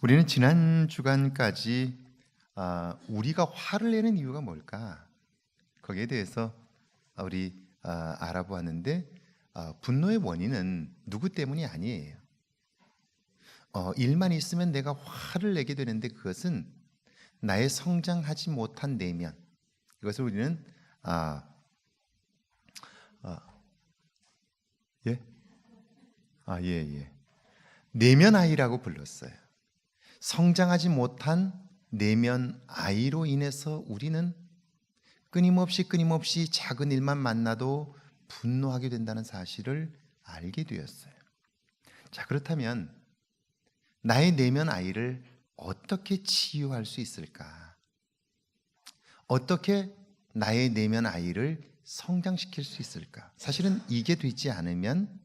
우리는 지난 주간까지 우리가 화를 내는 이유가 뭘까? 거기에 대해서 우리 알아보았는데 분노의 원인은 누구 때문이 아니에요. 일만 있으면 내가 화를 내게 되는데 그것은 나의 성장하지 못한 내면, 이것을 우리는 내면 아이라고 불렀어요. 성장하지 못한 내면 아이로 인해서 우리는 끊임없이 작은 일만 만나도 분노하게 된다는 사실을 알게 되었어요. 자, 그렇다면 나의 내면 아이를 어떻게 치유할 수 있을까? 어떻게 나의 내면 아이를 성장시킬 수 있을까? 사실은 이게 되지 않으면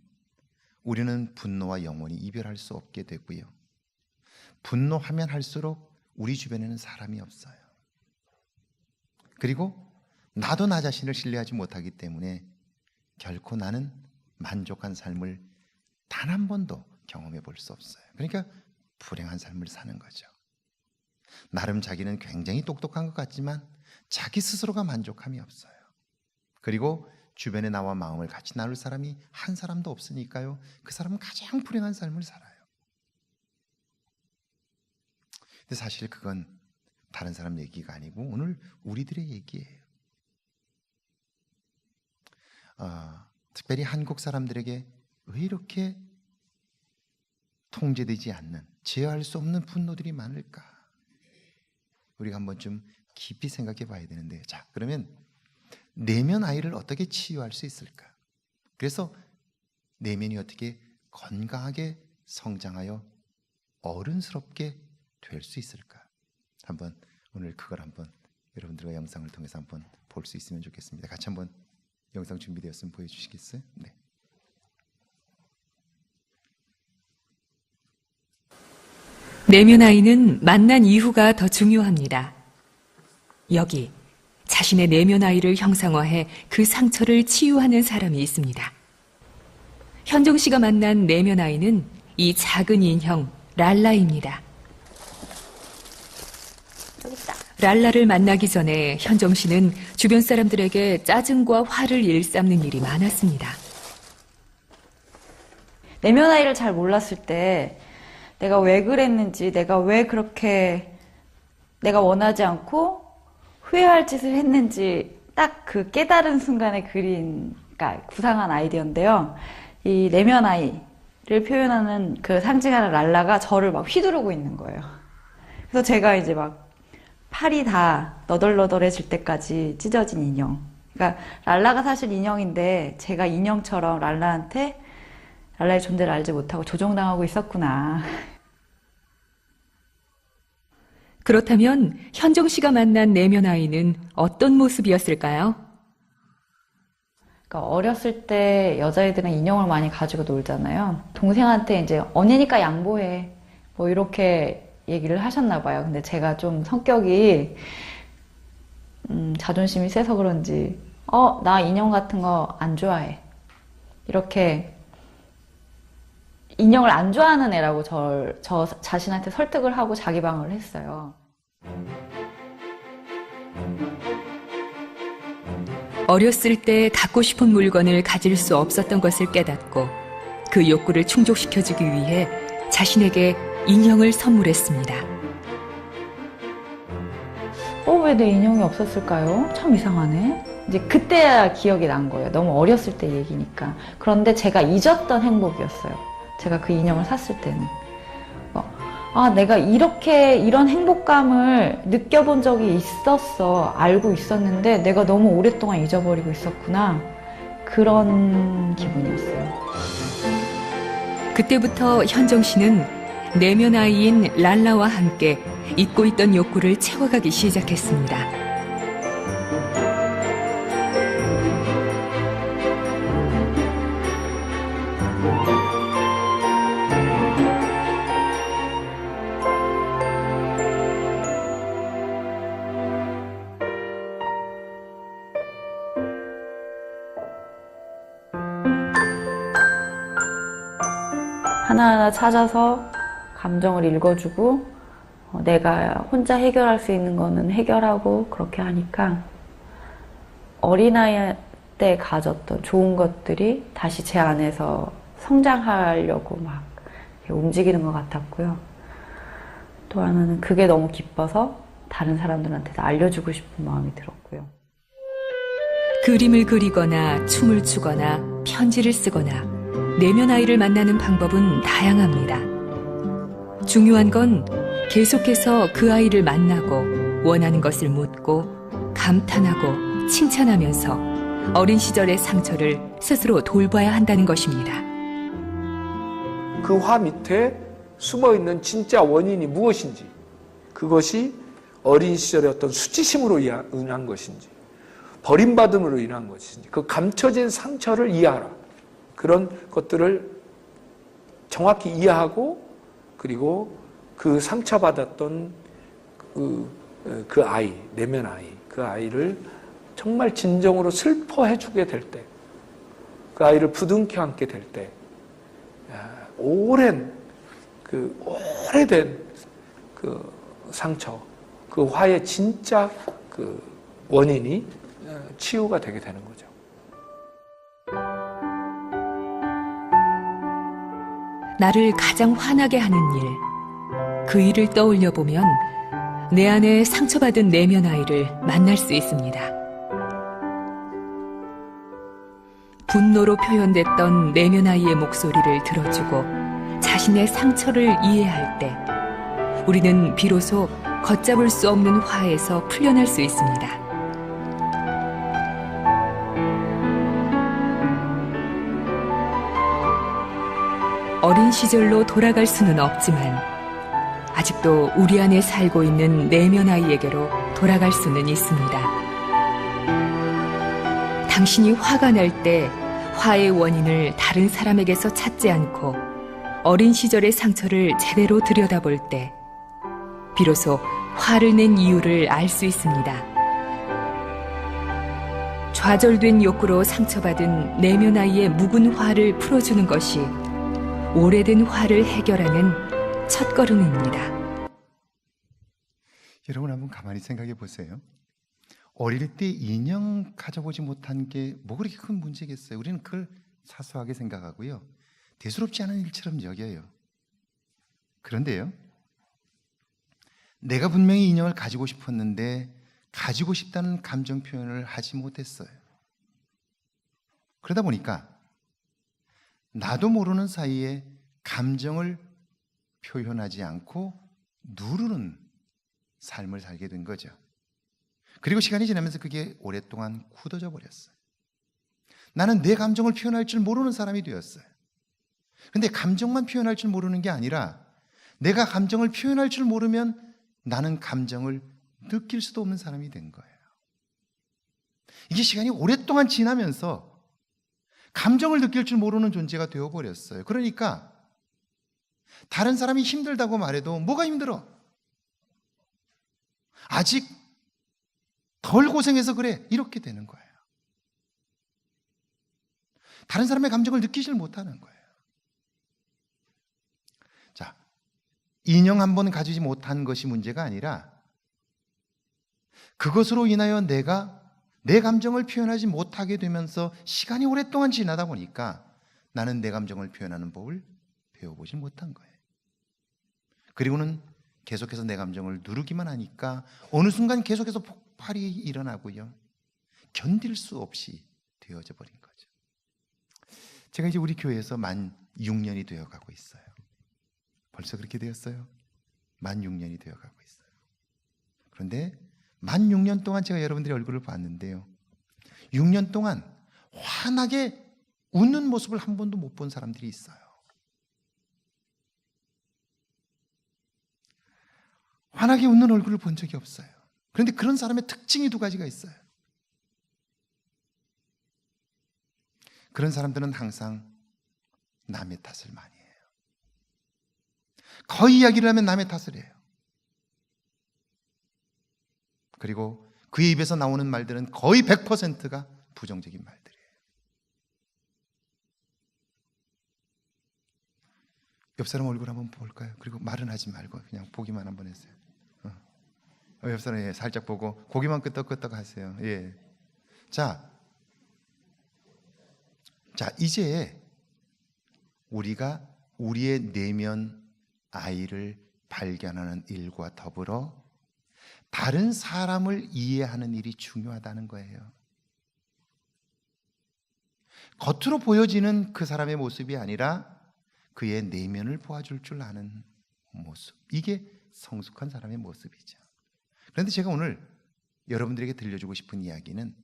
우리는 분노와 영원히 이별할 수 없게 되고요. 분노하면 할수록 우리 주변에는 사람이 없어요. 그리고 나도 나 자신을 신뢰하지 못하기 때문에 결코 나는 만족한 삶을 단 한 번도 경험해 볼 수 없어요. 그러니까 불행한 삶을 사는 거죠. 나름 자기는 굉장히 똑똑한 것 같지만 자기 스스로가 만족함이 없어요. 그리고 주변에 나와 마음을 같이 나눌 사람이 한 사람도 없으니까요, 그 사람은 가장 불행한 삶을 살아요. 근데 사실 그건 다른 사람 얘기가 아니고 오늘 우리들의 얘기예요. 특별히 한국 사람들에게 왜 이렇게 통제되지 않는, 제어할 수 없는 분노들이 많을까? 우리가 한번 좀 깊이 생각해 봐야 되는데, 자, 그러면 내면 아이를 어떻게 치유할 수 있을까? 그래서 내면이 어떻게 건강하게 성장하여 어른스럽게 될 수 있을까? 한번 오늘 그걸 한번 여러분들과 영상을 통해서 한번 볼 수 있으면 좋겠습니다. 같이 한번 영상 준비되었으면 보여주시겠어요? 네. 내면 아이는 만난 이후가 더 중요합니다. 여기 자신의 내면 아이를 형상화해 그 상처를 치유하는 사람이 있습니다. 현정 씨가 만난 내면 아이는 이 작은 인형 랄라입니다. 랄라를 만나기 전에 현정 씨는 주변 사람들에게 짜증과 화를 일삼는 일이 많았습니다. 내면 아이를 잘 몰랐을 때 내가 왜 그랬는지, 내가 왜 그렇게 내가 원하지 않고 후회할 짓을 했는지 딱 그 깨달은 순간에 그러니까 구상한 아이디어인데요. 이 내면 아이를 표현하는 그 상징하는 랄라가 저를 막 휘두르고 있는 거예요. 그래서 제가 이제 막 팔이 다 너덜너덜해질 때까지 찢어진 인형. 그러니까 랄라가 사실 인형인데 제가 인형처럼 랄라한테 랄라의 존재를 알지 못하고 조종당하고 있었구나. 그렇다면 현정 씨가 만난 내면 아이는 어떤 모습이었을까요? 그러니까 어렸을 때 여자애들은 인형을 많이 가지고 놀잖아요. 동생한테 이제 언니니까 양보해. 뭐 이렇게 얘기를 하셨나 봐요. 근데 제가 좀 성격이 자존심이 세서 그런지 나 인형 같은 거 안 좋아해. 이렇게 인형을 안 좋아하는 애라고 저 자신한테 설득을 하고 자기 방어를 했어요. 어렸을 때 갖고 싶은 물건을 가질 수 없었던 것을 깨닫고 그 욕구를 충족시켜주기 위해 자신에게 인형을 선물했습니다. 왜 내 인형이 없었을까요? 참 이상하네. 이제 그때야 기억이 난 거예요. 너무 어렸을 때 얘기니까. 그런데 제가 잊었던 행복이었어요. 제가 그 인형을 샀을 때는. 내가 이런 행복감을 느껴본 적이 있었어. 알고 있었는데 내가 너무 오랫동안 잊어버리고 있었구나. 그런 기분이었어요. 그때부터 현정 씨는 내면 아이인 랄라와 함께 잊고 있던 욕구를 채워가기 시작했습니다. 하나하나 찾아서 감정을 읽어주고 내가 혼자 해결할 수 있는 거는 해결하고 그렇게 하니까 어린아이 때 가졌던 좋은 것들이 다시 제 안에서 성장하려고 막 움직이는 것 같았고요. 또 하나는 그게 너무 기뻐서 다른 사람들한테도 알려주고 싶은 마음이 들었고요. 그림을 그리거나 춤을 추거나 편지를 쓰거나 내면 아이를 만나는 방법은 다양합니다. 중요한 건 계속해서 그 아이를 만나고 원하는 것을 묻고 감탄하고 칭찬하면서 어린 시절의 상처를 스스로 돌봐야 한다는 것입니다. 그 화 밑에 숨어있는 진짜 원인이 무엇인지, 그것이 어린 시절의 어떤 수치심으로 인한 것인지, 버림받음으로 인한 것인지, 그 감춰진 상처를 이해하라. 그런 것들을 정확히 이해하고, 그리고 그 상처받았던 그 아이, 내면 아이, 그 아이를 정말 진정으로 슬퍼해주게 될 때, 그 아이를 부둥켜 안게 될 때, 오랜 오래된 그 상처, 그 화의 진짜 그 원인이 치유가 되게 되는 거죠. 나를 가장 화나게 하는 일, 그 일을 떠올려 보면 내 안에 상처받은 내면 아이를 만날 수 있습니다. 분노로 표현됐던 내면 아이의 목소리를 들어주고 자신의 상처를 이해할 때 우리는 비로소 걷잡을 수 없는 화에서 풀려날 수 있습니다. 어린 시절로 돌아갈 수는 없지만 아직도 우리 안에 살고 있는 내면 아이에게로 돌아갈 수는 있습니다. 당신이 화가 날 때 화의 원인을 다른 사람에게서 찾지 않고 어린 시절의 상처를 제대로 들여다볼 때 비로소 화를 낸 이유를 알 수 있습니다. 좌절된 욕구로 상처받은 내면 아이의 묵은 화를 풀어주는 것이 오래된 화를 해결하는 첫걸음입니다. 여러분 한번 가만히 생각해 보세요. 어릴 때 인형 가져보지 못한 게 뭐 그렇게 큰 문제겠어요. 우리는 그걸 사소하게 생각하고요. 대수롭지 않은 일처럼 여겨요. 그런데요, 내가 분명히 인형을 가지고 싶었는데 가지고 싶다는 감정 표현을 하지 못했어요. 그러다 보니까 나도 모르는 사이에 감정을 표현하지 않고 누르는 삶을 살게 된 거죠. 그리고 시간이 지나면서 그게 오랫동안 굳어져 버렸어요. 나는 내 감정을 표현할 줄 모르는 사람이 되었어요. 근데 감정만 표현할 줄 모르는 게 아니라 내가 감정을 표현할 줄 모르면 나는 감정을 느낄 수도 없는 사람이 된 거예요. 이게 시간이 오랫동안 지나면서 감정을 느낄 줄 모르는 존재가 되어버렸어요. 그러니까 다른 사람이 힘들다고 말해도 뭐가 힘들어? 아직 덜 고생해서 그래. 이렇게 되는 거예요. 다른 사람의 감정을 느끼질 못하는 거예요. 자, 인형 한 번 가지지 못한 것이 문제가 아니라 그것으로 인하여 내가 내 감정을 표현하지 못하게 되면서 시간이 오랫동안 지나다 보니까 나는 내 감정을 표현하는 법을 배워보지 못한 거예요. 그리고는 계속해서 내 감정을 누르기만 하니까 어느 순간 계속해서 폭발이 일어나고요. 견딜 수 없이 되어져 버린 거죠. 제가 이제 우리 교회에서 만 6년이 되어가고 있어요. 벌써 그렇게 되었어요. 만 6년이 되어가고 있어요. 그런데 만 6년 동안 제가 여러분들의 얼굴을 봤는데요. 6년 동안 환하게 웃는 모습을 한 번도 못 본 사람들이 있어요. 환하게 웃는 얼굴을 본 적이 없어요. 그런데 그런 사람의 특징이 두 가지가 있어요. 그런 사람들은 항상 남의 탓을 많이 해요. 거의 이야기를 하면 남의 탓을 해요. 그리고 그의 입에서 나오는 말들은 거의 100%가 부정적인 말들이에요. 옆 사람 얼굴 한번 볼까요? 그리고 말은 하지 말고 그냥 보기만 한번 했어요. 옆 사람 예, 살짝 보고 고개만 끄덕끄덕 하세요. 예. 자, 이제 우리가 우리의 내면 아이를 발견하는 일과 더불어 다른 사람을 이해하는 일이 중요하다는 거예요. 겉으로 보여지는 그 사람의 모습이 아니라 그의 내면을 보아줄 줄 아는 모습. 이게 성숙한 사람의 모습이죠. 그런데 제가 오늘 여러분들에게 들려주고 싶은 이야기는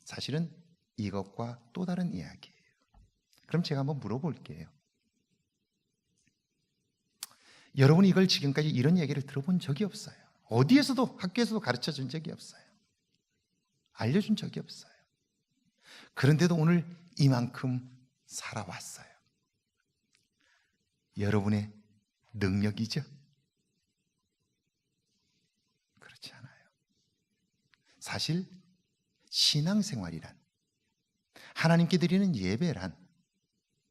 사실은 이것과 또 다른 이야기예요. 그럼 제가 한번 물어볼게요. 여러분이 이걸 지금까지 이런 얘기를 들어본 적이 없어요. 어디에서도 학교에서도 가르쳐 준 적이 없어요. 알려준 적이 없어요. 그런데도 오늘 이만큼 살아왔어요. 여러분의 능력이죠? 그렇지 않아요. 사실 신앙생활이란, 하나님께 드리는 예배란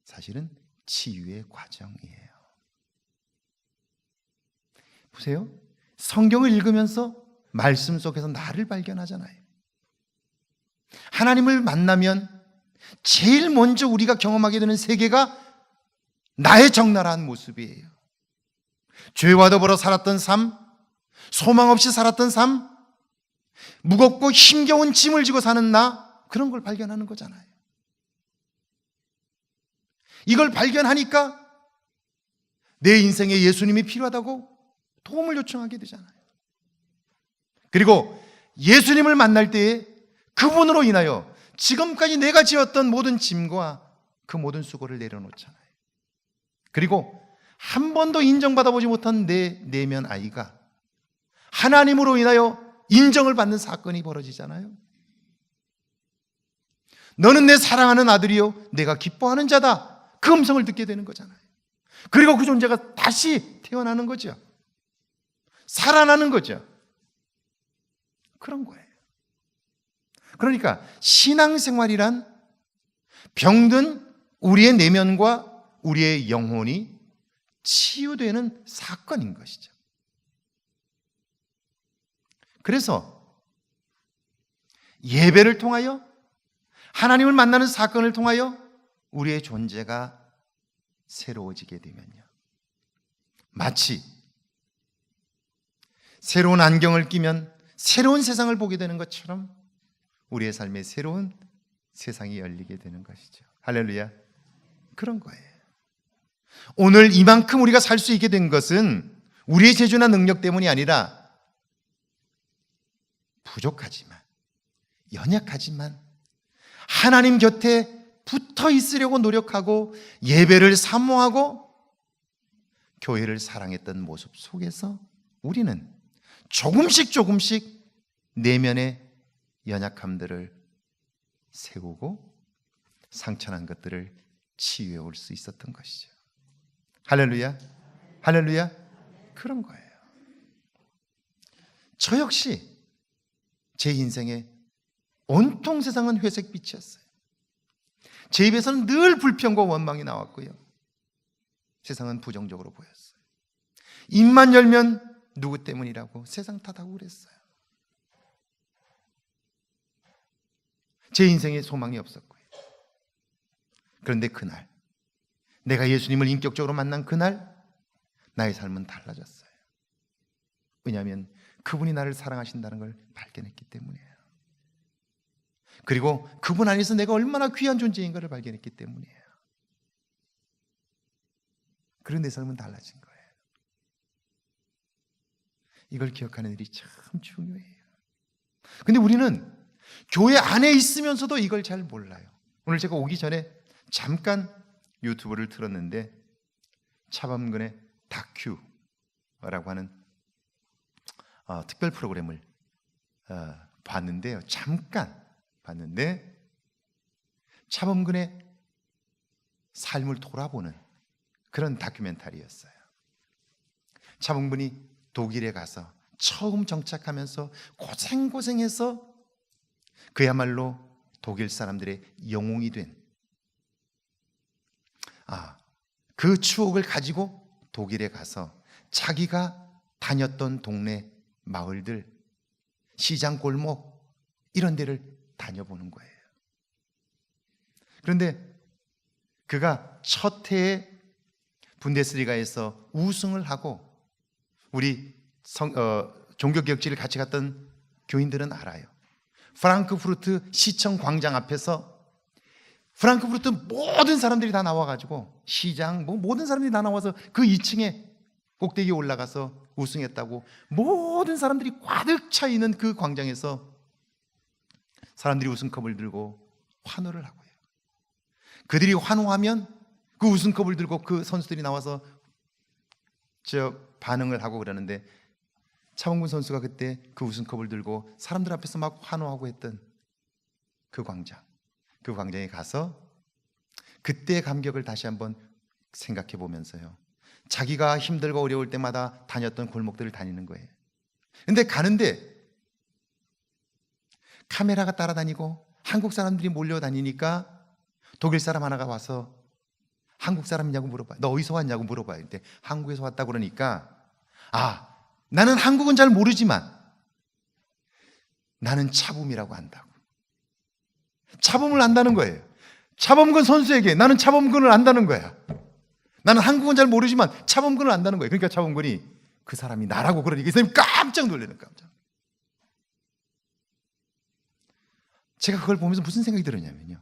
사실은 치유의 과정이에요. 보세요. 성경을 읽으면서 말씀 속에서 나를 발견하잖아요. 하나님을 만나면 제일 먼저 우리가 경험하게 되는 세계가 나의 적나라한 모습이에요. 죄와 더불어 살았던 삶, 소망 없이 살았던 삶, 무겁고 힘겨운 짐을 지고 사는 나, 그런 걸 발견하는 거잖아요. 이걸 발견하니까 내 인생에 예수님이 필요하다고 도움을 요청하게 되잖아요. 그리고 예수님을 만날 때에 그분으로 인하여 지금까지 내가 지었던 모든 짐과 그 모든 수고를 내려놓잖아요. 그리고 한 번도 인정받아보지 못한 내 내면 아이가 하나님으로 인하여 인정을 받는 사건이 벌어지잖아요. 너는 내 사랑하는 아들이요 내가 기뻐하는 자다. 그 음성을 듣게 되는 거잖아요. 그리고 그 존재가 다시 태어나는 거죠. 살아나는 거죠. 그런 거예요. 그러니까 신앙생활이란 병든 우리의 내면과 우리의 영혼이 치유되는 사건인 것이죠. 그래서 예배를 통하여 하나님을 만나는 사건을 통하여 우리의 존재가 새로워지게 되면요, 마치 새로운 안경을 끼면 새로운 세상을 보게 되는 것처럼 우리의 삶에 새로운 세상이 열리게 되는 것이죠. 할렐루야. 그런 거예요. 오늘 이만큼 우리가 살 수 있게 된 것은 우리의 재주나 능력 때문이 아니라 부족하지만, 연약하지만 하나님 곁에 붙어 있으려고 노력하고 예배를 사모하고 교회를 사랑했던 모습 속에서 우리는 조금씩 내면의 연약함들을 세우고 상처난 것들을 치유해 올 수 있었던 것이죠. 할렐루야. 할렐루야. 그런 거예요. 저 역시 제 인생에 온통 세상은 회색빛이었어요. 제 입에서는 늘 불평과 원망이 나왔고요, 세상은 부정적으로 보였어요. 입만 열면 누구 때문이라고 세상 탓하고 그랬어요. 제 인생에 소망이 없었고요. 그런데 그날, 내가 예수님을 인격적으로 만난 그날 나의 삶은 달라졌어요. 왜냐하면 그분이 나를 사랑하신다는 걸 발견했기 때문이에요. 그리고 그분 안에서 내가 얼마나 귀한 존재인가를 발견했기 때문이에요. 그런 내 삶은 달라진 거예요. 이걸 기억하는 일이 참 중요해요. 근데 우리는 교회 안에 있으면서도 이걸 잘 몰라요. 오늘 제가 오기 전에 잠깐 유튜브를 틀었는데 차범근의 다큐라고 하는 특별 프로그램을 봤는데요. 잠깐 봤는데 차범근의 삶을 돌아보는 그런 다큐멘터리였어요. 차범근이 독일에 가서 처음 정착하면서 고생해서 그야말로 독일 사람들의 영웅이 된 그 추억을 가지고 독일에 가서 자기가 다녔던 동네 마을들, 시장 골목 이런 데를 다녀보는 거예요. 그런데 그가 첫 해에 분데스리가에서 우승을 하고 우리 종교개혁지를 같이 갔던 교인들은 알아요. 프랑크푸르트 시청 광장 앞에서 프랑크푸르트 모든 사람들이 다 나와가지고 시장 모든 사람들이 다 나와서 그 2층에 꼭대기에 올라가서 우승했다고 모든 사람들이 가득 차 있는 그 광장에서 사람들이 우승컵을 들고 환호를 하고요. 그들이 환호하면 그 우승컵을 들고 그 선수들이 나와서 반응을 하고 그러는데 차범근 선수가 그때 그 우승컵을 들고 사람들 앞에서 막 환호하고 했던 그 광장에 가서 그때의 감격을 다시 한번 생각해 보면서요, 자기가 힘들고 어려울 때마다 다녔던 골목들을 다니는 거예요. 근데 가는데 카메라가 따라다니고 한국 사람들이 몰려다니니까 독일 사람 하나가 와서 한국 사람이냐고 물어봐요. 너 어디서 왔냐고 물어봐요. 근데 한국에서 왔다고 그러니까 나는 한국은 잘 모르지만 나는 차범이라고 안다고. 차범을 안다는 거예요. 차범근 선수에게 나는 차범근을 안다는 거야. 나는 한국은 잘 모르지만 차범근을 안다는 거예요. 그러니까 차범근이 그 사람이 나라고 그러니까 이 사람이 깜짝 놀라는 거야. 제가 그걸 보면서 무슨 생각이 들었냐면요,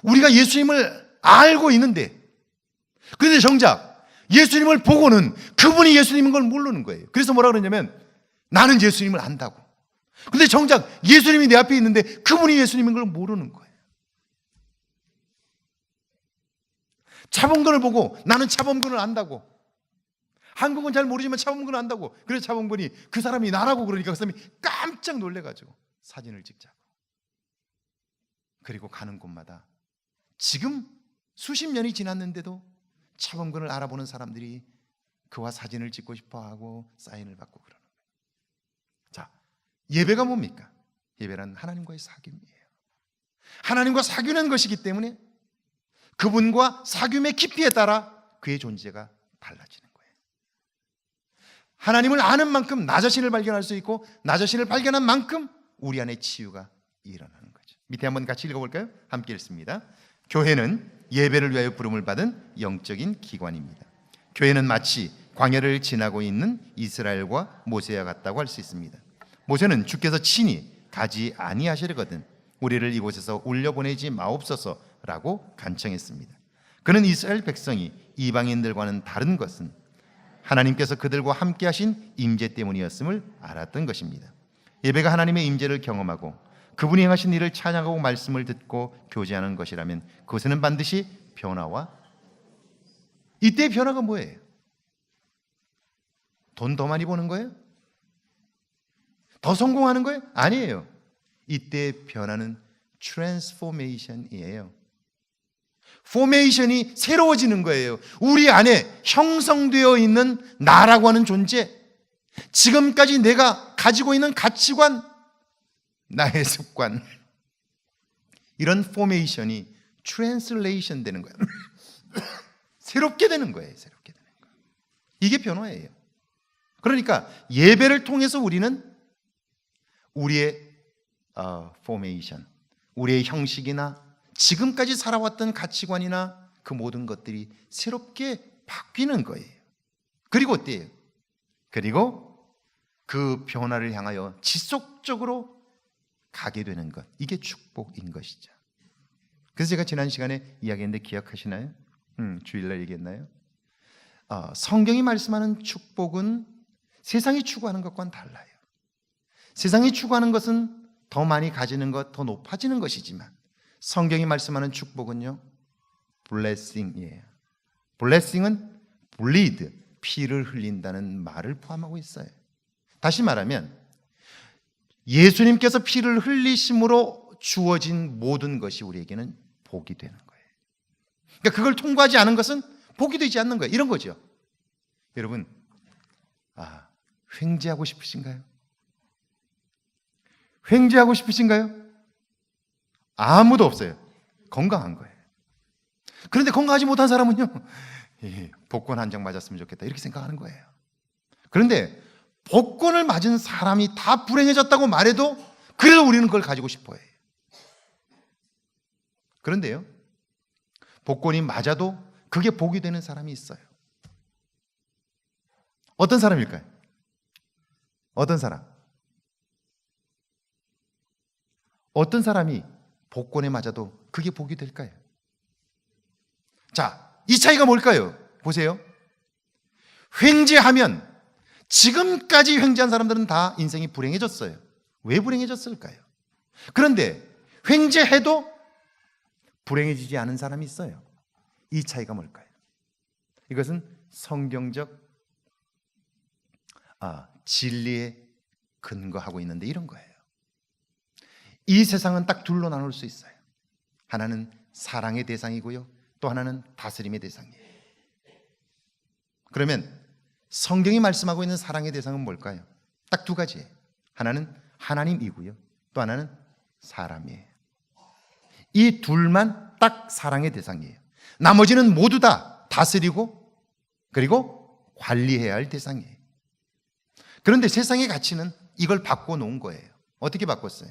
우리가 예수님을 알고 있는데 그런데 정작 예수님을 보고는 그분이 예수님인 걸 모르는 거예요. 그래서 뭐라 그러냐면 나는 예수님을 안다고. 근데 정작 예수님이 내 앞에 있는데 그분이 예수님인 걸 모르는 거예요. 차범근을 보고 나는 차범근을 안다고. 한국은 잘 모르지만 차범근을 안다고. 그래서 차범근이 그 사람이 나라고 그러니까 그 사람이 깜짝 놀래가지고 사진을 찍자고. 그리고 가는 곳마다 지금 수십 년이 지났는데도 차범근을 알아보는 사람들이 그와 사진을 찍고 싶어하고 사인을 받고 그러는 거예요. 자, 예배가 뭡니까? 예배란 하나님과의 사귐이에요. 하나님과 사귀는 것이기 때문에 그분과 사귐의 깊이에 따라 그의 존재가 달라지는 거예요. 하나님을 아는 만큼 나 자신을 발견할 수 있고 나 자신을 발견한 만큼 우리 안에 치유가 일어나는 거죠. 밑에 한번 같이 읽어볼까요? 함께 읽습니다. 교회는 예배를 위하여 부름을 받은 영적인 기관입니다. 교회는 마치 광야를 지나고 있는 이스라엘과 모세와 같다고 할 수 있습니다. 모세는 주께서 친히 가지 아니하시려거든 우리를 이곳에서 올려보내지 마옵소서라고 간청했습니다. 그는 이스라엘 백성이 이방인들과는 다른 것은 하나님께서 그들과 함께 하신 임재 때문이었음을 알았던 것입니다. 예배가 하나님의 임재를 경험하고 그분이 행하신 일을 찬양하고 말씀을 듣고 교제하는 것이라면 그것에는 반드시 변화와, 이때의 변화가 뭐예요? 돈 더 많이 버는 거예요? 더 성공하는 거예요? 아니에요. 이때의 변화는 트랜스포메이션이에요. 포메이션이 새로워지는 거예요. 우리 안에 형성되어 있는 나라고 하는 존재, 지금까지 내가 가지고 있는 가치관, 나의 습관, 이런 포메이션이 트랜슬레이션 되는 거예요. 새롭게 되는 거예요. 새롭게 되는 거예요. 이게 변화예요. 그러니까 예배를 통해서 우리는 우리의 포메이션, 우리의 형식이나 지금까지 살아왔던 가치관이나 그 모든 것들이 새롭게 바뀌는 거예요. 그리고 어때요? 그리고 그 변화를 향하여 지속적으로 가게 되는 것, 이게 축복인 것이죠. 그래서 제가 지난 시간에 이야기했는데 기억하시나요? 주일날 얘기했나요? 성경이 말씀하는 축복은 세상이 추구하는 것과는 달라요. 세상이 추구하는 것은 더 많이 가지는 것, 더 높아지는 것이지만 성경이 말씀하는 축복은요, blessing이에요. blessing은 bleed, 피를 흘린다는 말을 포함하고 있어요. 다시 말하면 예수님께서 피를 흘리심으로 주어진 모든 것이 우리에게는 복이 되는 거예요. 그러니까 그걸 통과하지 않은 것은 복이 되지 않는 거예요. 이런 거죠. 여러분, 횡재하고 싶으신가요? 횡재하고 싶으신가요? 아무도 없어요. 건강한 거예요. 그런데 건강하지 못한 사람은요, 복권 한 장 맞았으면 좋겠다 이렇게 생각하는 거예요. 그런데 복권을 맞은 사람이 다 불행해졌다고 말해도 그래도 우리는 그걸 가지고 싶어 해요. 그런데요, 복권이 맞아도 그게 복이 되는 사람이 있어요. 어떤 사람일까요? 어떤 사람? 어떤 사람이 복권에 맞아도 그게 복이 될까요? 자, 이 차이가 뭘까요? 보세요. 횡재하면, 지금까지 횡재한 사람들은 다 인생이 불행해졌어요. 왜 불행해졌을까요? 그런데 횡재해도 불행해지지 않은 사람이 있어요. 이 차이가 뭘까요? 이것은 성경적 진리에 근거하고 있는데 이런 거예요. 이 세상은 딱 둘로 나눌 수 있어요. 하나는 사랑의 대상이고요, 또 하나는 다스림의 대상이에요. 그러면 성경이 말씀하고 있는 사랑의 대상은 뭘까요? 딱 두 가지예요. 하나는 하나님이고요, 또 하나는 사람이에요. 이 둘만 딱 사랑의 대상이에요. 나머지는 모두 다 다스리고 그리고 관리해야 할 대상이에요. 그런데 세상의 가치는 이걸 바꿔놓은 거예요. 어떻게 바꿨어요?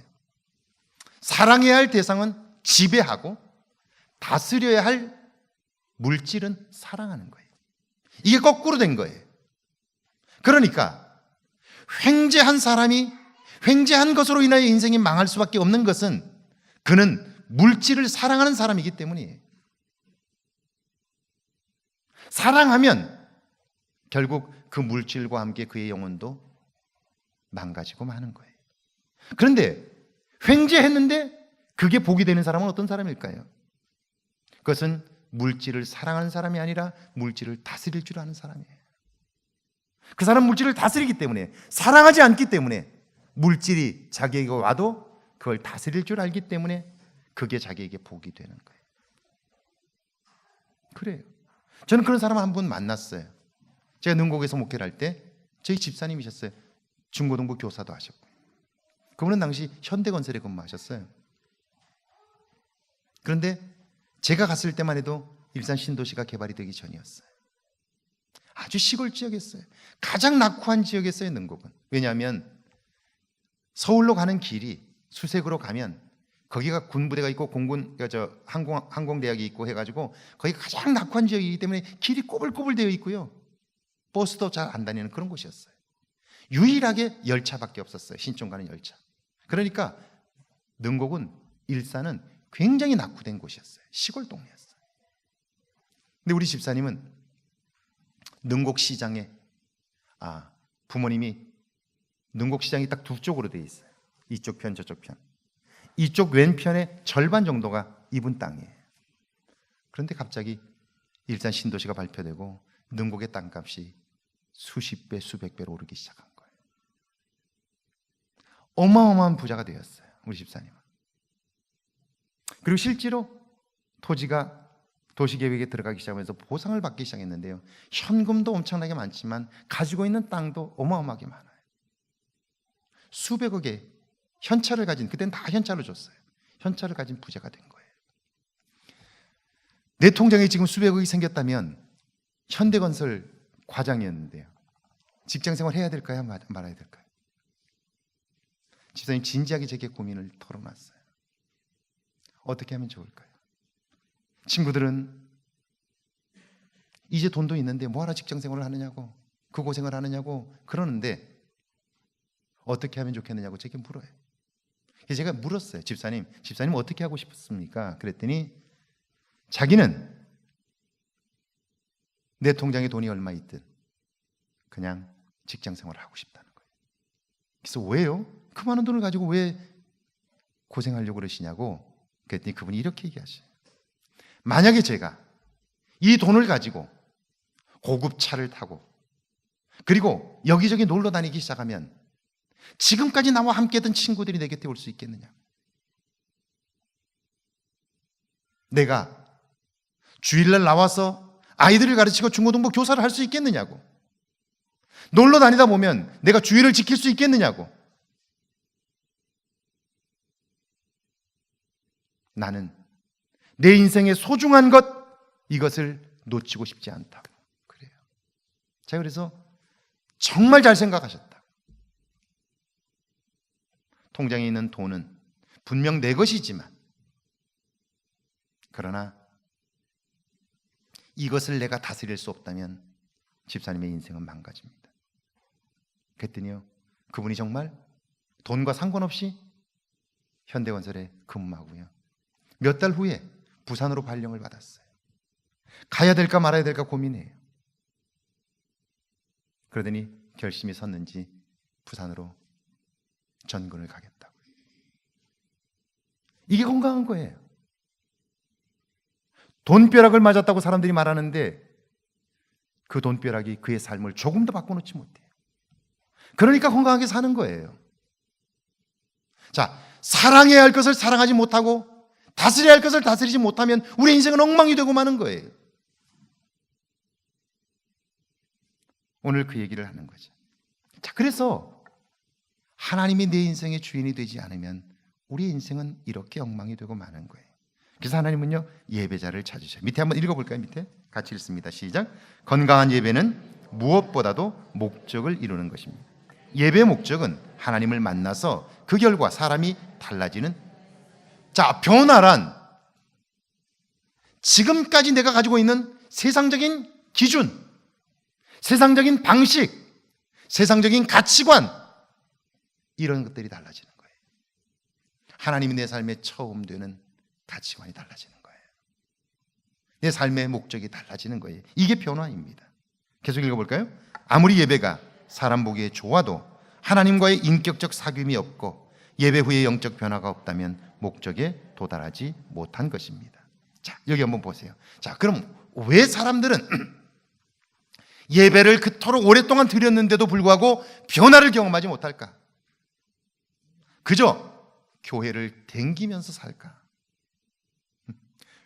사랑해야 할 대상은 지배하고 다스려야 할 물질은 사랑하는 거예요. 이게 거꾸로 된 거예요. 그러니까 횡재한 사람이 횡재한 것으로 인하여 인생이 망할 수밖에 없는 것은 그는 물질을 사랑하는 사람이기 때문이에요. 사랑하면 결국 그 물질과 함께 그의 영혼도 망가지고 마는 거예요. 그런데 횡재했는데 그게 복이 되는 사람은 어떤 사람일까요? 그것은 물질을 사랑하는 사람이 아니라 물질을 다스릴 줄 아는 사람이에요. 그 사람은 물질을 다스리기 때문에, 사랑하지 않기 때문에, 물질이 자기에게 와도 그걸 다스릴 줄 알기 때문에 그게 자기에게 복이 되는 거예요. 그래요. 저는 그런 사람 한 분 만났어요. 제가 능곡에서 목회를 할 때 저희 집사님이셨어요. 중고등부 교사도 하셨고, 그분은 당시 현대건설에 근무하셨어요. 그런데 제가 갔을 때만 해도 일산 신도시가 개발이 되기 전이었어요. 아주 시골 지역이었어요. 가장 낙후한 지역이었어요, 능곡은. 왜냐하면 서울로 가는 길이 수색으로 가면 거기가 군부대가 있고 항공대학이 있고 해가지고 거기가 가장 낙후한 지역이기 때문에 길이 꼬불꼬불 되어 있고요, 버스도 잘 안 다니는 그런 곳이었어요. 유일하게 열차밖에 없었어요. 신촌 가는 열차. 그러니까 능곡은, 일산은 굉장히 낙후된 곳이었어요. 시골 동네였어요. 근데 우리 집사님은 능곡시장에 부모님이, 능곡시장이 딱 두 쪽으로 되어 있어요. 이쪽 편 저쪽 편. 이쪽 왼편의 절반 정도가 이분 땅이에요. 그런데 갑자기 일산 신도시가 발표되고 능곡의 땅값이 수십 배 수백 배로 오르기 시작한 거예요. 어마어마한 부자가 되었어요, 우리 집사님은. 그리고 실제로 토지가 도시계획에 들어가기 시작하면서 보상을 받기 시작했는데요, 현금도 엄청나게 많지만 가지고 있는 땅도 어마어마하게 많아요. 수백억의 현찰을 가진, 그때는 다 현찰로 줬어요. 현찰을 가진 부자가 된 거예요. 내 통장에 지금 수백억이 생겼다면 현대건설 과장이었는데요, 직장생활 해야 될까요, 말아야 될까요? 집사님 진지하게 제게 고민을 털어놨어요. 어떻게 하면 좋을까요? 친구들은 이제 돈도 있는데 뭐하러 직장생활을 하느냐고, 그 고생을 하느냐고 그러는데 어떻게 하면 좋겠느냐고 제게 물어요. 그래서 제가 물었어요. 집사님 어떻게 하고 싶습니까? 그랬더니 자기는 내 통장에 돈이 얼마 있든 그냥 직장생활을 하고 싶다는 거예요. 그래서 왜요? 그 많은 돈을 가지고 왜 고생하려고 그러시냐고 그랬더니 그분이 이렇게 얘기하셔요. 만약에 제가 이 돈을 가지고 고급 차를 타고 그리고 여기저기 놀러 다니기 시작하면 지금까지 나와 함께 했던 친구들이 내 곁에 올 수 있겠느냐? 내가 주일날 나와서 아이들을 가르치고 중고등부 교사를 할 수 있겠느냐고, 놀러 다니다 보면 내가 주의를 지킬 수 있겠느냐고. 나는 내 인생의 소중한 것, 이것을 놓치고 싶지 않다고 그래요. 자, 그래서 정말 잘 생각하셨다. 통장에 있는 돈은 분명 내 것이지만, 그러나 이것을 내가 다스릴 수 없다면 집사님의 인생은 망가집니다. 그랬더니요, 그분이 정말 돈과 상관없이 현대건설에 근무하고요, 몇 달 후에 부산으로 발령을 받았어요. 가야 될까 말아야 될까 고민해요. 그러더니 결심이 섰는지 부산으로 전근을 가겠다고. 이게 건강한 거예요. 돈벼락을 맞았다고 사람들이 말하는데 그 돈벼락이 그의 삶을 조금 더 바꿔놓지 못해요. 그러니까 건강하게 사는 거예요. 자, 사랑해야 할 것을 사랑하지 못하고 다스려야 할 것을 다스리지 못하면 우리 인생은 엉망이 되고 마는 거예요. 오늘 그 얘기를 하는 거죠. 자, 그래서 하나님이 내 인생의 주인이 되지 않으면 우리 인생은 이렇게 엉망이 되고 마는 거예요. 그래서 하나님은요, 예배자를 찾으셔요. 밑에 한번 읽어볼까요? 밑에 같이 읽습니다. 시작. 건강한 예배는 무엇보다도 목적을 이루는 것입니다. 예배의 목적은 하나님을 만나서 그 결과 사람이 달라지는, 자, 변화란 지금까지 내가 가지고 있는 세상적인 기준, 세상적인 방식, 세상적인 가치관, 이런 것들이 달라지는 거예요. 하나님이 내 삶에 처음 되는 가치관이 달라지는 거예요. 내 삶의 목적이 달라지는 거예요. 이게 변화입니다. 계속 읽어볼까요? 아무리 예배가 사람 보기에 좋아도 하나님과의 인격적 사귐이 없고 예배 후에 영적 변화가 없다면 목적에 도달하지 못한 것입니다. 자, 여기 한번 보세요. 자, 그럼 왜 사람들은 예배를 그토록 오랫동안 드렸는데도 불구하고 변화를 경험하지 못할까? 그저 교회를 댕기면서 살까?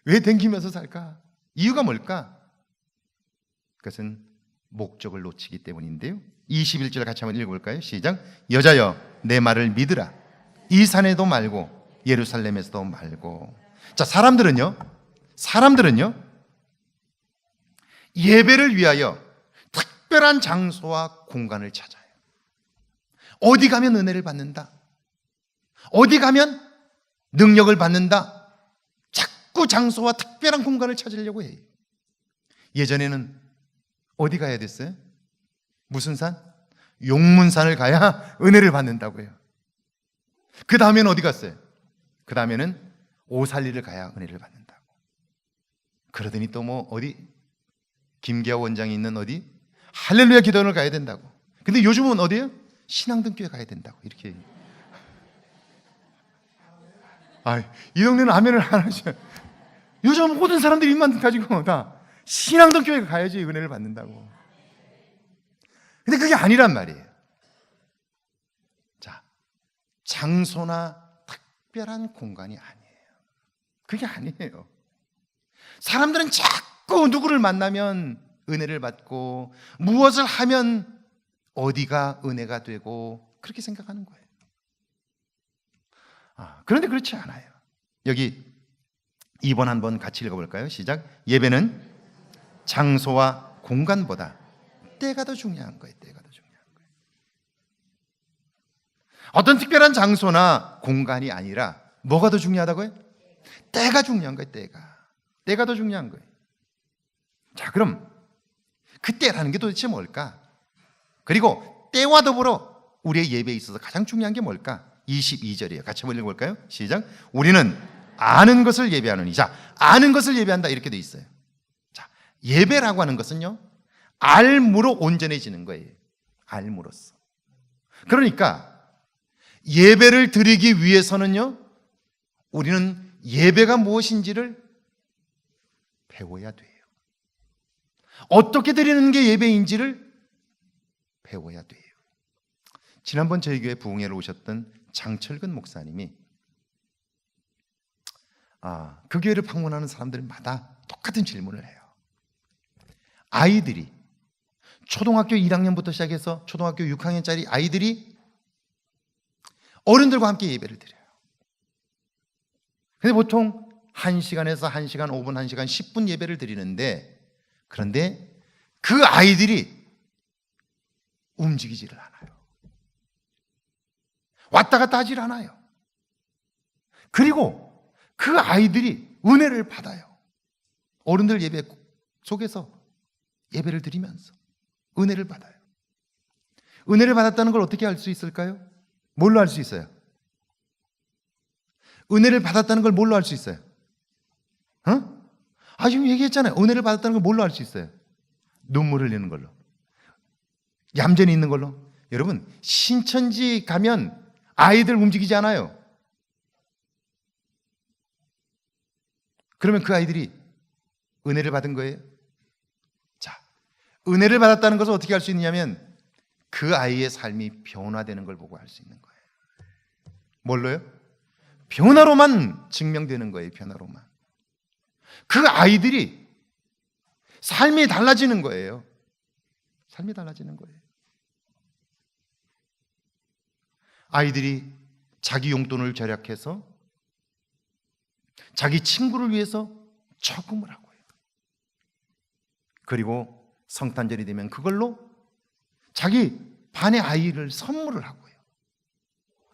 왜 댕기면서 살까? 이유가 뭘까? 그것은 목적을 놓치기 때문인데요. 21절 같이 한번 읽어볼까요? 시작. 여자여 내 말을 믿으라. 이 산에도 말고 예루살렘에서도 말고. 자, 사람들은요 예배를 위하여 특별한 장소와 공간을 찾아요. 어디 가면 은혜를 받는다, 어디 가면 능력을 받는다, 자꾸 장소와 특별한 공간을 찾으려고 해요. 예전에는 어디 가야 됐어요? 무슨 산? 용문산을 가야 은혜를 받는다고요. 그 다음에는 어디 갔어요? 그 다음에는 오살리를 가야 은혜를 받는다고. 그러더니 또 뭐 어디? 김기아 원장이 있는 어디? 할렐루야 기도원을 가야 된다고. 근데 요즘은 어디예요? 신앙등교회 가야 된다고. 이렇게. 이 동네는 아멘을 안 하죠. 요즘 모든 사람들이 입만 가지고 다 신앙등교회 가야지 은혜를 받는다고. 근데 그게 아니란 말이에요. 자, 장소나 특별한 공간이 아니에요. 그게 아니에요. 사람들은 자꾸 누구를 만나면 은혜를 받고 무엇을 하면 어디가 은혜가 되고 그렇게 생각하는 거예요. 그런데 그렇지 않아요. 여기 2번 한번 같이 읽어볼까요? 시작. 예배는 장소와 공간보다 때가 더 중요한 거예요. 때가 더 중요한 거예요. 어떤 특별한 장소나 공간이 아니라 뭐가 더 중요하다고요? 때가 중요한 거예요. 때가 더 중요한 거예요. 자, 그럼 그 때라는 게 도대체 뭘까? 그리고 때와 더불어 우리의 예배에 있어서 가장 중요한 게 뭘까? 22절이에요. 같이 한번 읽어볼까요? 시작. 우리는 아는 것을 예배하느니. 자, 아는 것을 예배한다 이렇게 돼 있어요. 자, 예배라고 하는 것은요, 알무로 온전해지는 거예요. 알무로써. 그러니까 예배를 드리기 위해서는요, 우리는 예배가 무엇인지를 배워야 돼요. 어떻게 드리는 게 예배인지를 배워야 돼요. 지난번 저희 교회 부흥회를 오셨던 장철근 목사님이 그 교회를 방문하는 사람들마다 똑같은 질문을 해요. 아이들이 초등학교 1학년부터 시작해서 초등학교 6학년짜리 아이들이 어른들과 함께 예배를 드려요. 근데 보통 1시간에서 1시간 5분, 1시간 10분 예배를 드리는데, 그런데 그 아이들이 움직이지를 않아요. 왔다 갔다 하질 않아요. 그리고 그 아이들이 은혜를 받아요. 어른들 예배 속에서 예배를 드리면서 은혜를 받아요. 은혜를 받았다는 걸 어떻게 알 수 있을까요? 뭘로 알 수 있어요? 은혜를 받았다는 걸 뭘로 알 수 있어요? 지금 얘기했잖아요. 은혜를 받았다는 걸 뭘로 알 수 있어요? 눈물 흘리는 걸로. 얌전히 있는 걸로. 여러분, 신천지 가면 아이들 움직이지 않아요. 그러면 그 아이들이 은혜를 받은 거예요? 자, 은혜를 받았다는 것을 어떻게 알 수 있냐면 그 아이의 삶이 변화되는 걸 보고 알 수 있는 거예요. 뭘로요? 변화로만 증명되는 거예요. 변화로만. 그 아이들이 삶이 달라지는 거예요. 삶이 달라지는 거예요. 아이들이 자기 용돈을 절약해서 자기 친구를 위해서 저금을 하고요. 그리고 성탄절이 되면 그걸로 자기 반의 아이를 선물을 하고요.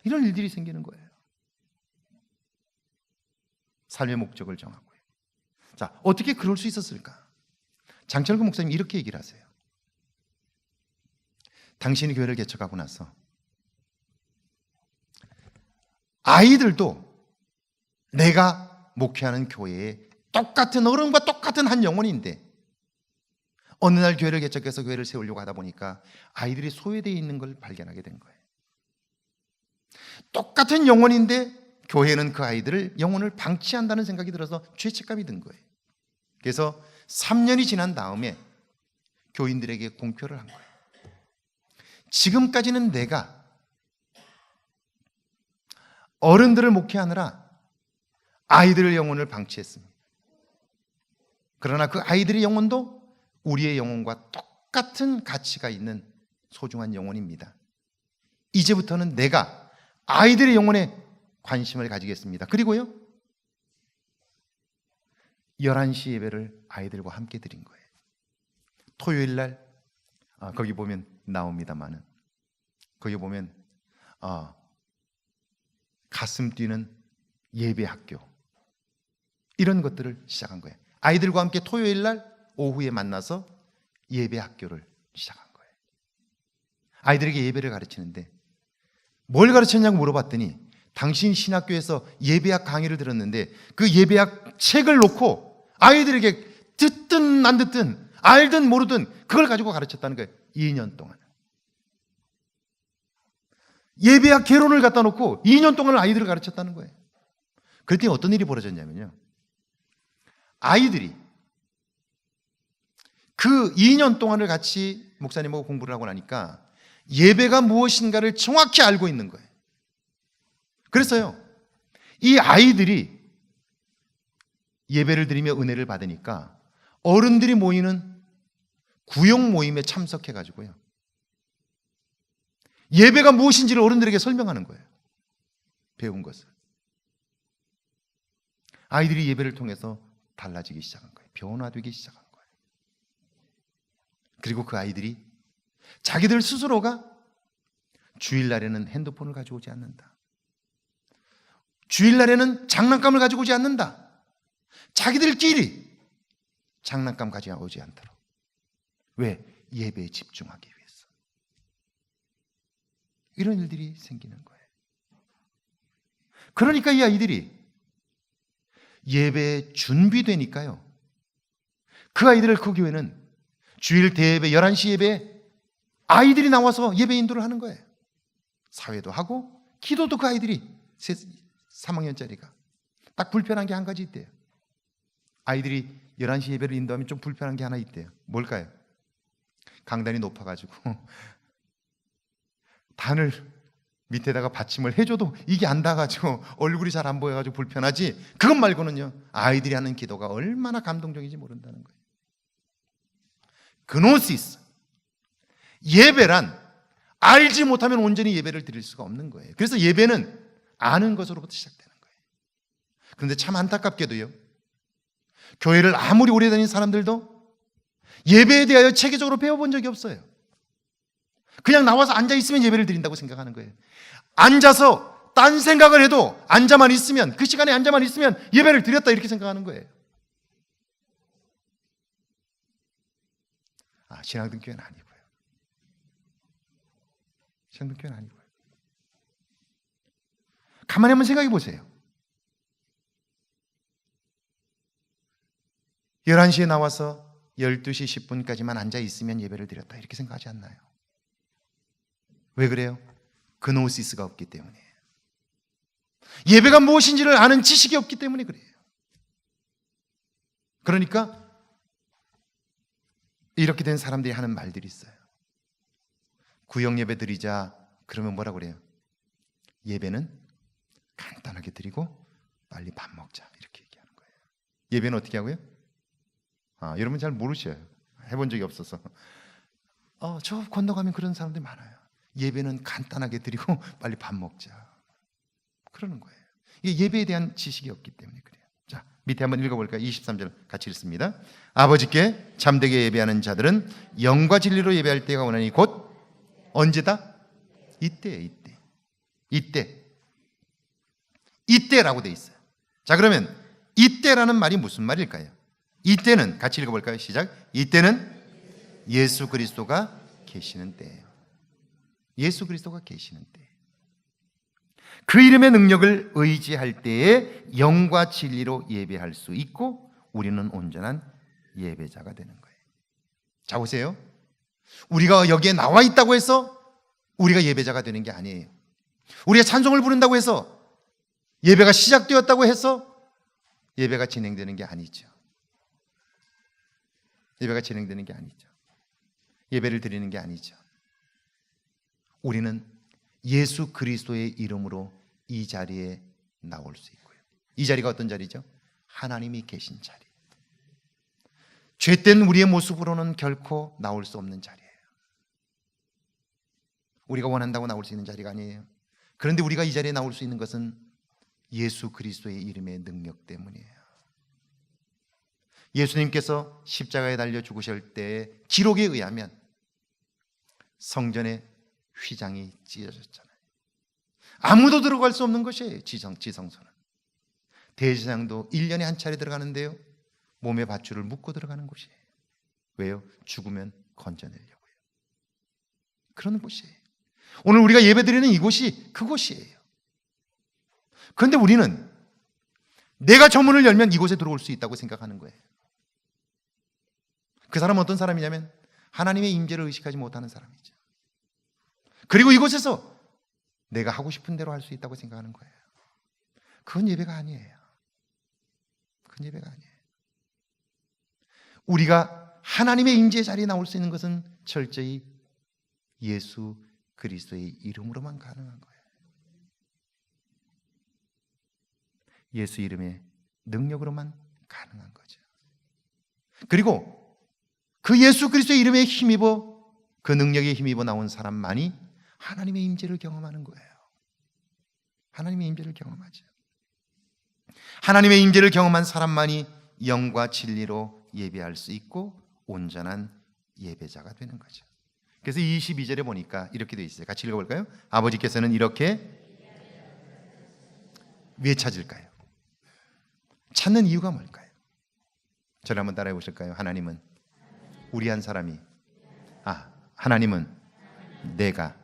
이런 일들이 생기는 거예요. 삶의 목적을 정하고요. 자, 어떻게 그럴 수 있었을까? 장철근 목사님이 이렇게 얘기를 하세요. 당신이 교회를 개척하고 나서 아이들도 내가 목회하는 교회에 똑같은 어른과 똑같은 한 영혼인데 어느 날 교회를 개척해서 교회를 세우려고 하다 보니까 아이들이 소외되어 있는 걸 발견하게 된 거예요. 똑같은 영혼인데 교회는 그 아이들을 영혼을 방치한다는 생각이 들어서 죄책감이 든 거예요. 그래서 3년이 지난 다음에 교인들에게 공표를 한 거예요. 지금까지는 내가 어른들을 목회하느라 아이들의 영혼을 방치했습니다. 그러나 그 아이들의 영혼도 우리의 영혼과 똑같은 가치가 있는 소중한 영혼입니다. 이제부터는 내가 아이들의 영혼에 관심을 가지겠습니다. 그리고요, 11시 예배를 아이들과 함께 드린 거예요. 토요일 날 거기 보면 나옵니다만은 거기 보면 가슴 뛰는 예배 학교, 이런 것들을 시작한 거예요. 아이들과 함께 토요일 날 오후에 만나서 예배 학교를 시작한 거예요. 아이들에게 예배를 가르치는데 뭘 가르쳤냐고 물어봤더니 당신 신학교에서 예배학 강의를 들었는데 그 예배학 책을 놓고 아이들에게 듣든 안 듣든 알든 모르든 그걸 가지고 가르쳤다는 거예요. 2년 동안. 예배학 개론을 갖다 놓고 2년 동안 아이들을 가르쳤다는 거예요. 그랬더니 어떤 일이 벌어졌냐면요, 아이들이 그 2년 동안을 같이 목사님하고 공부를 하고 나니까 예배가 무엇인가를 정확히 알고 있는 거예요. 그래서요, 이 아이들이 예배를 드리며 은혜를 받으니까 어른들이 모이는 구역 모임에 참석해가지고요, 예배가 무엇인지를 어른들에게 설명하는 거예요. 배운 것을. 아이들이 예배를 통해서 달라지기 시작한 거예요. 변화되기 시작한 거예요. 그리고 그 아이들이 자기들 스스로가 주일날에는 핸드폰을 가지고 오지 않는다. 주일날에는 장난감을 가지고 오지 않는다. 자기들끼리 장난감 가지고 오지 않도록. 왜? 예배에 집중하기 위해서. 이런 일들이 생기는 거예요. 그러니까 이 아이들이 예배에 준비되니까요, 그 아이들을 그 교회는 주일 대예배 11시 예배에 아이들이 나와서 예배 인도를 하는 거예요. 사회도 하고 기도도 그 아이들이 3학년짜리가. 딱 불편한 게 한 가지 있대요. 아이들이 11시 예배를 인도하면 좀 불편한 게 하나 있대요. 뭘까요? 강단이 높아가지고 단을 밑에다가 받침을 해줘도 이게 안 닿아가지고 얼굴이 잘 안 보여가지고 불편하지, 그것 말고는요 아이들이 하는 기도가 얼마나 감동적인지 모른다는 거예요. 그노시스, 예배란 알지 못하면 온전히 예배를 드릴 수가 없는 거예요. 그래서 예배는 아는 것으로부터 시작되는 거예요. 그런데 참 안타깝게도요, 교회를 아무리 오래 다닌 사람들도 예배에 대하여 체계적으로 배워본 적이 없어요. 그냥 나와서 앉아 있으면 예배를 드린다고 생각하는 거예요. 앉아서 딴 생각을 해도 앉아만 있으면, 그 시간에 앉아만 있으면 예배를 드렸다 이렇게 생각하는 거예요. 신앙등교회는 아니고요. 신앙등교회는 아니고요. 가만히 한번 생각해 보세요. 11시에 나와서 12시 10분까지만 앉아 있으면 예배를 드렸다 이렇게 생각하지 않나요? 왜 그래요? 그노시스가 없기 때문이에요. 예배가 무엇인지를 아는 지식이 없기 때문에 그래요. 그러니까 이렇게 된 사람들이 하는 말들이 있어요. 구역 예배 드리자 그러면 뭐라고 그래요? 예배는 간단하게 드리고 빨리 밥 먹자 이렇게 얘기하는 거예요. 예배는 어떻게 하고요? 여러분 잘 모르셔요. 해본 적이 없어서. 저 건너가면 그런 사람들이 많아요. 예배는 간단하게 드리고 빨리 밥 먹자 그러는 거예요. 이게 예배에 대한 지식이 없기 때문에 그래요. 자, 밑에 한번 읽어볼까요? 23절 같이 읽습니다. 아버지께 참되게 예배하는 자들은 영과 진리로 예배할 때가 오나니 곧 언제다? 이때라고 돼 있어요. 자, 그러면 이때라는 말이 무슨 말일까요? 이때는 같이 읽어볼까요? 시작. 이때는 예수 그리스도가 계시는 때예요. 예수 그리스도가 계시는 때. 그 이름의 능력을 의지할 때에 영과 진리로 예배할 수 있고 우리는 온전한 예배자가 되는 거예요. 자, 보세요. 우리가 여기에 나와 있다고 해서 우리가 예배자가 되는 게 아니에요. 우리가 찬송을 부른다고 해서 예배가 시작되었다고 해서 예배가 진행되는 게 아니죠. 예배가 진행되는 게 아니죠. 예배를 드리는 게 아니죠. 우리는 예수 그리스도의 이름으로 이 자리에 나올 수 있고요. 이 자리가 어떤 자리죠? 하나님이 계신 자리. 죄된 우리의 모습으로는 결코 나올 수 없는 자리예요. 우리가 원한다고 나올 수 있는 자리가 아니에요. 그런데 우리가 이 자리에 나올 수 있는 것은 예수 그리스도의 이름의 능력 때문이에요. 예수님께서 십자가에 달려 죽으실 때 기록에 의하면 성전의 휘장이 찢어졌잖아요. 아무도 들어갈 수 없는 것이에요. 지성소는. 대제사장도 1년에 한 차례 들어가는데요, 몸에 밧줄을 묶고 들어가는 곳이에요. 왜요? 죽으면 건져내려고요. 그런 곳이에요. 오늘 우리가 예배드리는 이곳이 그곳이에요. 그런데 우리는 내가 저 문을 열면 이곳에 들어올 수 있다고 생각하는 거예요. 그 사람은 어떤 사람이냐면 하나님의 임재를 의식하지 못하는 사람이죠. 그리고 이곳에서 내가 하고 싶은 대로 할 수 있다고 생각하는 거예요. 그건 예배가 아니에요. 그건 예배가 아니에요. 우리가 하나님의 임재 자리에 나올 수 있는 것은 철저히 예수 그리스도의 이름으로만 가능한 거예요. 예수 이름의 능력으로만 가능한 거죠. 그리고 그 예수 그리스도의 이름에 힘입어, 그 능력에 힘입어 나온 사람만이 하나님의 임재를 경험하는 거예요. 하나님의 임재를 경험하죠. 하나님의 임재를 경험한 사람만이 영과 진리로 예배할 수 있고 온전한 예배자가 되는 거죠. 그래서 22절에 보니까 이렇게 되어 있어요. 같이 읽어볼까요? 아버지께서는 이렇게 왜 찾을까요? 찾는 이유가 뭘까요? 저를 한번 따라해 보실까요? 하나님은 우리 한 사람이, 하나님은 내가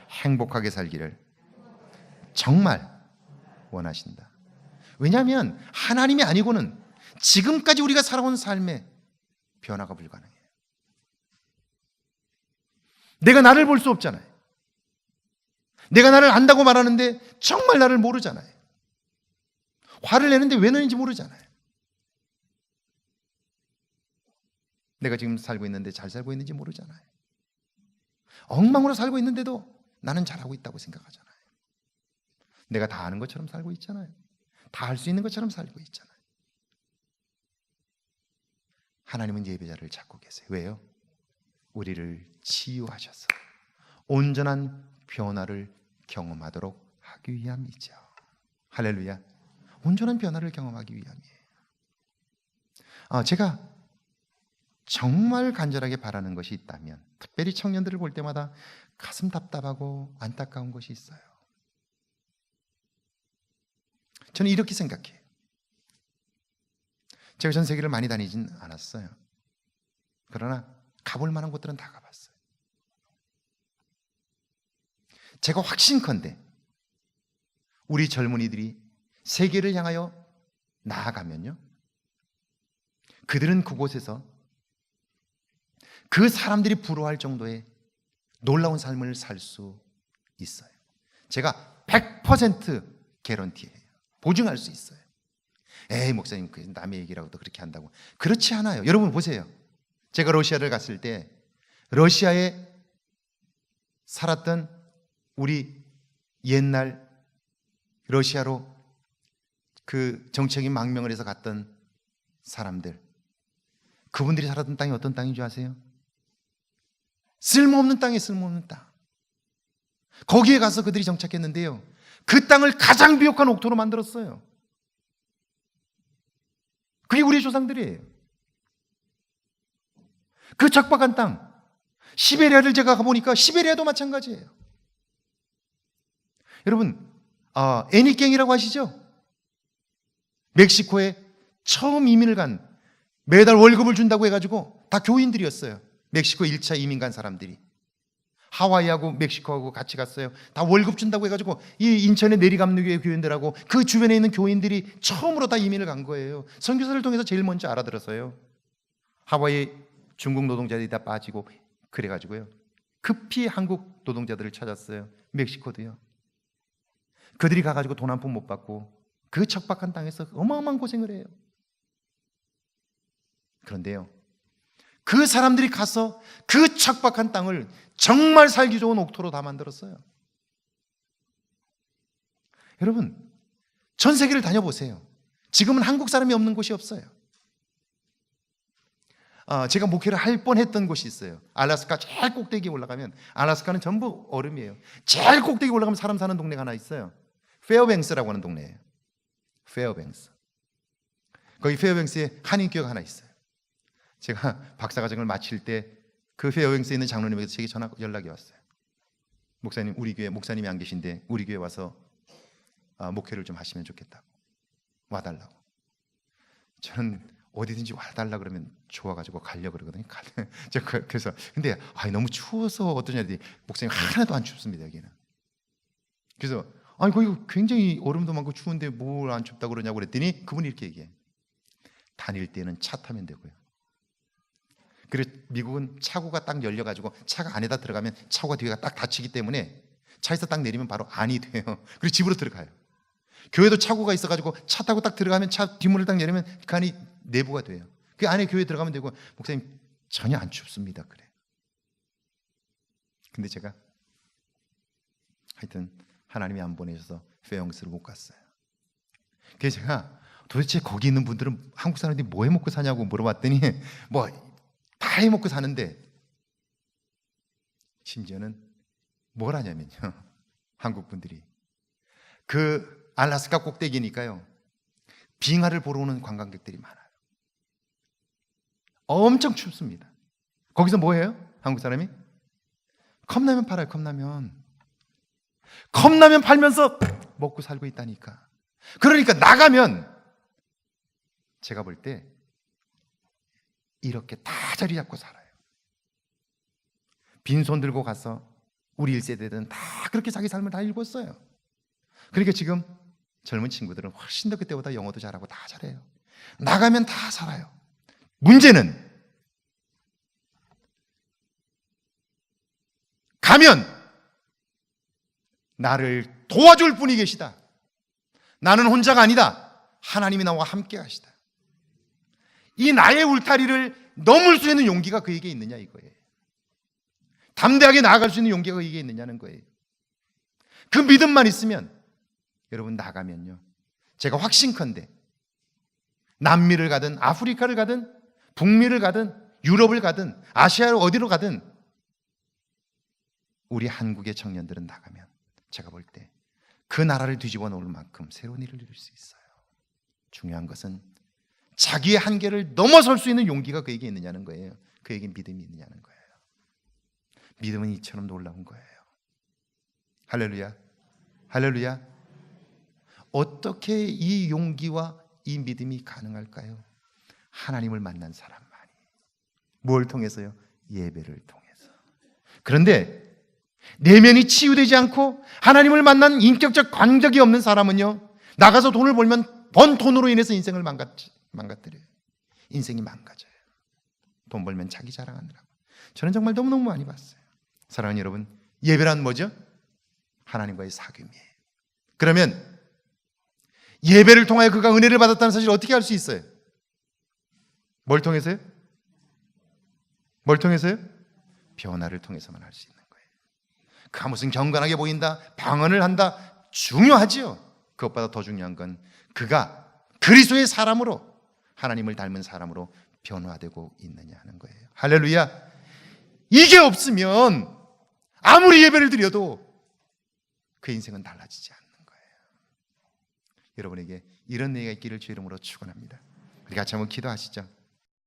행복하게 살기를 정말 원하신다. 왜냐하면 하나님이 아니고는 지금까지 우리가 살아온 삶에 변화가 불가능해요. 내가 나를 볼 수 없잖아요. 내가 나를 안다고 말하는데 정말 나를 모르잖아요. 화를 내는데 왜 내는지 모르잖아요. 내가 지금 살고 있는데 잘 살고 있는지 모르잖아요. 엉망으로 살고 있는데도 나는 잘하고 있다고 생각하잖아요. 내가 다 아는 것처럼 살고 있잖아요. 다 할 수 있는 것처럼 살고 있잖아요. 하나님은 예배자를 찾고 계세요. 왜요? 우리를 치유하셔서 온전한 변화를 경험하도록 하기 위함이죠. 할렐루야. 온전한 변화를 경험하기 위함이에요. 제가 정말 간절하게 바라는 것이 있다면, 특별히 청년들을 볼 때마다 가슴 답답하고 안타까운 것이 있어요. 저는 이렇게 생각해요. 제가 전 세계를 많이 다니진 않았어요. 그러나 가볼 만한 곳들은 다 가봤어요. 제가 확신컨대 우리 젊은이들이 세계를 향하여 나아가면요, 그들은 그곳에서 그 사람들이 부러워할 정도의 놀라운 삶을 살 수 있어요. 제가 100% 개런티예요. 보증할 수 있어요. 에이 목사님, 그 남의 얘기라고 또 그렇게 한다고. 그렇지 않아요. 여러분 보세요. 제가 러시아를 갔을 때 러시아에 살았던 우리 옛날 러시아로 그 정치적인 망명을 해서 갔던 사람들, 그분들이 살았던 땅이 어떤 땅인 줄 아세요? 쓸모없는 땅이에요. 쓸모없는 땅. 거기에 가서 그들이 정착했는데요, 그 땅을 가장 비옥한 옥토로 만들었어요. 그게 우리의 조상들이에요. 그 척박한 땅, 시베리아를 제가 가보니까 시베리아도 마찬가지예요. 여러분, 애니깽이라고 아시죠? 멕시코에 처음 이민을 간, 매달 월급을 준다고 해가지고 다 교인들이었어요. 멕시코 1차 이민 간 사람들이 하와이하고 멕시코하고 같이 갔어요. 다 월급 준다고 해가지고 이 인천의 내리감리교회 교인들하고 그 주변에 있는 교인들이 처음으로 다 이민을 간 거예요. 선교사를 통해서 제일 먼저 알아들었어요. 하와이 중국 노동자들이 다 빠지고 그래가지고요, 급히 한국 노동자들을 찾았어요. 멕시코도요. 그들이 가가지고 돈 한 푼 못 받고 그 척박한 땅에서 어마어마한 고생을 해요. 그런데요, 그 사람들이 가서 그 척박한 땅을 정말 살기 좋은 옥토로 다 만들었어요. 여러분, 전 세계를 다녀보세요. 지금은 한국 사람이 없는 곳이 없어요. 제가 목회를 할 뻔했던 곳이 있어요. 알래스카 제일 꼭대기에 올라가면, 알래스카는 전부 얼음이에요. 제일 꼭대기 올라가면 사람 사는 동네가 하나 있어요. 페어뱅스라고 하는 동네예요. 페어뱅스. 거기 페어뱅스에 한인교회가 하나 있어요. 제가 박사과정을 마칠 때 그 페어뱅스에 있는 장로님에게서 제게 연락이 왔어요. 목사님, 우리 교회 목사님이 안 계신데 우리 교회 와서 목회를 좀 하시면 좋겠다고, 와달라고. 저는 어디든지 와달라 그러면 좋아가지고 가려고 그러거든요. 제가 그래서 근데 너무 추워서 어떠냐 했더니, 목사님 하나도 안 춥습니다, 여기는. 그래서 거기 굉장히 얼음도 많고 추운데 뭘 안 춥다고 그러냐고 그랬더니 그분이 이렇게 얘기해. 다닐 때는 차 타면 되고요. 그리고 미국은 차고가 딱 열려가지고 차가 안에다 들어가면 차고가 뒤가 딱 닫히기 때문에 차에서 딱 내리면 바로 안이 돼요. 그리고 집으로 들어가요. 교회도 차고가 있어가지고 차 타고 딱 들어가면 차 뒷문을 딱 열면 그 안이 내부가 돼요. 그 안에 교회 들어가면 되고, 목사님 전혀 안 춥습니다, 그래. 근데 제가 하여튼 하나님이 안 보내셔서 페어뱅스를 못 갔어요. 그래서 제가 도대체 거기 있는 분들은 한국 사람들이 뭐 해 먹고 사냐고 물어봤더니 뭐 다 해 먹고 사는데, 심지어는 뭘 하냐면요, 한국 분들이 그 알래스카 꼭대기니까요, 빙하를 보러 오는 관광객들이 많아요. 엄청 춥습니다. 거기서 뭐 해요? 한국 사람이 컵라면 팔아요. 컵라면 팔면서 먹고 살고 있다니까. 그러니까 나가면 제가 볼 때 이렇게 다 자리 잡고 살아요. 빈손 들고 가서 우리 1세대들은 다 그렇게 자기 삶을 다 읽었어요. 그러니까 지금 젊은 친구들은 훨씬 더 그때보다 영어도 잘하고 다 잘해요. 나가면 다 살아요. 문제는 가면 나를 도와줄 분이 계시다, 나는 혼자가 아니다, 하나님이 나와 함께 하시다, 이 나의 울타리를 넘을 수 있는 용기가 그에게 있느냐 이거예요. 담대하게 나아갈 수 있는 용기가 그에게 있느냐는 거예요. 그 믿음만 있으면 여러분 나가면요, 제가 확신컨대 남미를 가든 아프리카를 가든 북미를 가든 유럽을 가든 아시아 어디로 가든 우리 한국의 청년들은 나가면 제가 볼 때 그 나라를 뒤집어 놓을 만큼 새로운 일을 이룰 수 있어요. 중요한 것은 자기의 한계를 넘어설 수 있는 용기가 그에게 있느냐는 거예요. 그에게 믿음이 있느냐는 거예요. 믿음은 이처럼 놀라운 거예요. 할렐루야. 할렐루야. 어떻게 이 용기와 이 믿음이 가능할까요? 하나님을 만난 사람만이. 뭘 통해서요? 예배를 통해서. 그런데 내면이 치유되지 않고 하나님을 만난 인격적 관적이 없는 사람은요, 나가서 돈을 벌면 번 돈으로 인해서 인생을 망가뜨려요. 인생이 망가져요. 돈 벌면 자기 자랑하느라고. 저는 정말 너무너무 많이 봤어요. 사랑하는 여러분, 예배란 뭐죠? 하나님과의 사귐이에요. 그러면 예배를 통하여 그가 은혜를 받았다는 사실을 어떻게 알 수 있어요? 뭘 통해서요? 뭘 통해서요? 변화를 통해서만 알 수 있는 거예요. 그가 무슨 경건하게 보인다, 방언을 한다, 중요하지요. 그것보다 더 중요한 건 그가 그리스도의 사람으로, 하나님을 닮은 사람으로 변화되고 있느냐 하는 거예요. 할렐루야. 이게 없으면 아무리 예배를 드려도 그 인생은 달라지지 않는 거예요. 여러분에게 이런 은혜가 있기를 주 이름으로 축원합니다. 우리 같이 한번 기도하시죠.